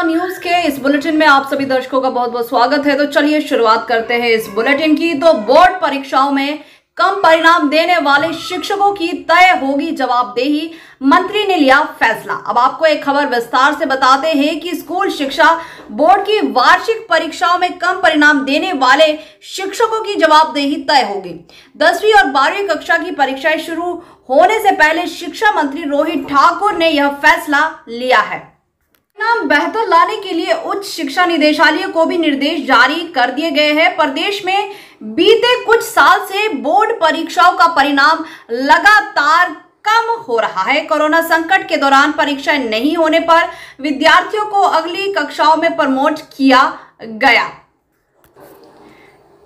तहलका न्यूज के इस बुलेटिन में आप सभी दर्शकों का बहुत बहुत स्वागत है। तो चलिए शुरुआत करते हैं इस बुलेटिन की। तो बोर्ड परीक्षाओं में कम परिणाम देने वाले शिक्षकों की तय होगी जवाबदेही, मंत्री ने लिया फैसला। अब आपको एक खबर विस्तार से बताते हैं कि स्कूल शिक्षा बोर्ड की वार्षिक परीक्षाओं में कम परिणाम देने वाले शिक्षकों की जवाबदेही तय होगी। 10वीं और 12वीं कक्षा की परीक्षाएं शुरू होने से पहले शिक्षा मंत्री रोहित ठाकुर ने यह फैसला लिया है। परिणाम बेहतर लाने के लिए उच्च शिक्षा निदेशालय को भी निर्देश जारी कर दिए गए हैं। प्रदेश में बीते कुछ साल से बोर्ड परीक्षाओं का परिणाम लगातार कम हो रहा है। कोरोना संकट के दौरान परीक्षाएं नहीं होने पर विद्यार्थियों को अगली कक्षाओं में प्रमोट किया गया।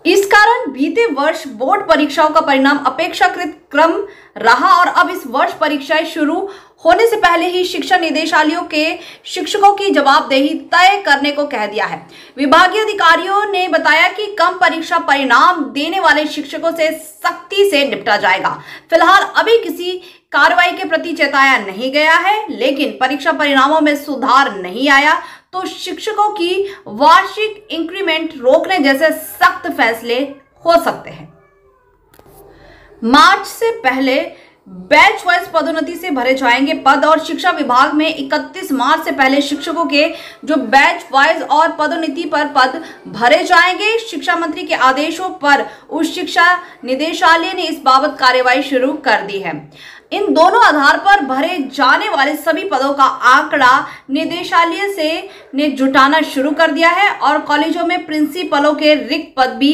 इस कारण बीते वर्ष बोर्ड परीक्षाओं का परिणाम अपेक्षाकृत कम रहा और अब इस वर्ष परीक्षाएं शुरू होने से पहले ही शिक्षा निदेशालयों के शिक्षकों की जवाबदेही तय करने को कह दिया है। विभागीय अधिकारियों ने बताया कि कम परीक्षा परिणाम देने वाले शिक्षकों से सख्ती से निपटा जाएगा। फिलहाल अभी किसी कार्रवाई के प्रति चेताया नहीं गया है, लेकिन परीक्षा परिणामों में सुधार नहीं आया तो शिक्षकों की वार्षिक इंक्रीमेंट रोकने जैसे सख्त फैसले हो सकते हैं। मार्च से पहले बैच वाइज पदोन्नति से भरे जाएंगे पद और शिक्षा विभाग में 31 मार्च से पहले शिक्षकों के जो बैच वाइज और पदोन्नति पर पद भरे जाएंगे। शिक्षा मंत्री के आदेशों पर उच्च शिक्षा निदेशालय ने इस बाबत कार्यवाही शुरू कर दी है। इन दोनों आधार पर भरे जाने वाले सभी पदों का आंकड़ा निदेशालय से ने जुटाना शुरू कर दिया है और कॉलेजों में प्रिंसिपलों के रिक्त पद भी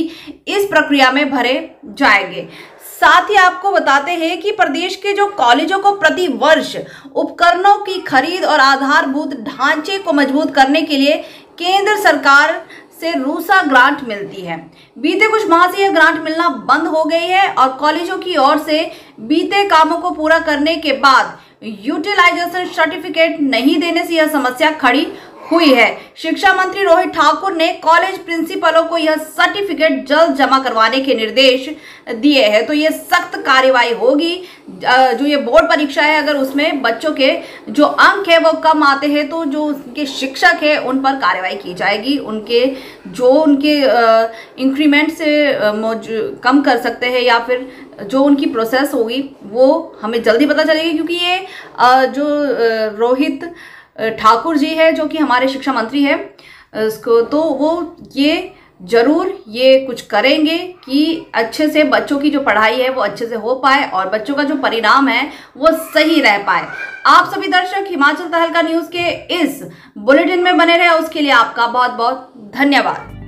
इस प्रक्रिया में भरे जाएंगे। साथ ही आपको बताते हैं कि प्रदेश के जो कॉलेजों को प्रति वर्ष उपकरणों की खरीद और आधारभूत ढांचे को मजबूत करने के लिए केंद्र सरकार से रूसा ग्रांट मिलती है। बीते कुछ माह से यह ग्रांट मिलना बंद हो गई है और कॉलेजों की ओर से बीते कामों को पूरा करने के बाद यूटिलाइजेशन सर्टिफिकेट नहीं देने से यह समस्या खड़ी हुई है। शिक्षा मंत्री रोहित ठाकुर ने कॉलेज प्रिंसिपलों को यह सर्टिफिकेट जल्द जमा करवाने के निर्देश दिए हैं। तो यह सख्त कार्यवाही होगी। जो ये बोर्ड परीक्षा है, अगर उसमें बच्चों के जो अंक है वो कम आते हैं तो जो उनके शिक्षक है उन पर कार्यवाही की जाएगी। उनके इंक्रीमेंट से कम कर सकते हैं या फिर जो उनकी प्रोसेस होगी वो हमें जल्दी पता चलेगी, क्योंकि ये जो रोहित ठाकुर जी है जो कि हमारे शिक्षा मंत्री है इसको, तो वो ये जरूर ये कुछ करेंगे कि अच्छे से बच्चों की जो पढ़ाई है वो अच्छे से हो पाए और बच्चों का जो परिणाम है वो सही रह पाए। आप सभी दर्शक हिमाचल तहलका न्यूज के इस बुलेटिन में बने रहे, उसके लिए आपका बहुत बहुत धन्यवाद।